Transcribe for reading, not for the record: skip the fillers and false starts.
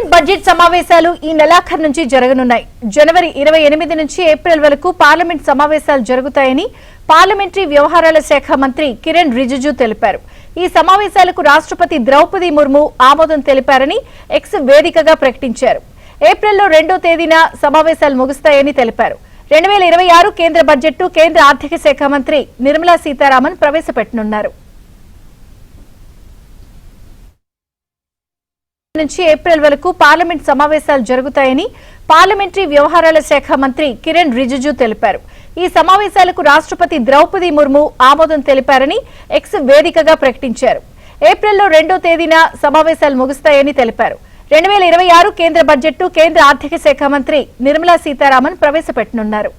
Parliament budget సమావేశాలు ఈ నెలాఖరు నుంచి జరగనున్నాయి. జనవరి 28 నుంచి ఏప్రిల్ వరకు పార్లమెంట్ సమావేశాలు జరుగుతాయని పార్లమెంటరీ వ్యవహారాల శాఖ మంత్రి కిరణ్ రిజిజు తెలిపారు. ఈ సమావేశాలకు రాష్ట్రపతి ద్రౌపది ముర్ము ఆమోదం తెలిపారని ఎక్స్ వేదికగా ప్రకటించారు. ఏప్రిల్లో 2వ తేదీన సమావేశాలు ముగుస్తాయని తెలిపారు. 2026 కేంద్ర బడ్జెట్ కేంద్ర ఆర్థిక శాఖ మంత్రి నిర్మలా సీతారామన్ ప్రవేశపెట్టనున్నారు. నుంచి ఏప్రిల్ వరకు పార్లమెంట్ సమావేశాలు జరుగుతాయని పార్లమెంటరీ వ్యవహారాల శాఖ మంత్రి కిరణ్ రిజిజు తెలిపారు. ఈ సమావేశాలకు రాష్ట్రపతి ద్రౌపది ముర్ము ఆమోదం తెలిపారని ఎక్స్ వేదికగా ప్రకటించారు. ఏప్రిల్లో 2వ తేదీన సమావేశాలు ముగుస్తాయని తెలిపారు. 2026 కేంద్ర బడ్జెట్ కేంద్ర ఆర్థిక శాఖ మంత్రి నిర్మలా సీతారామన్ ప్రవేశపెట్టనున్నారు.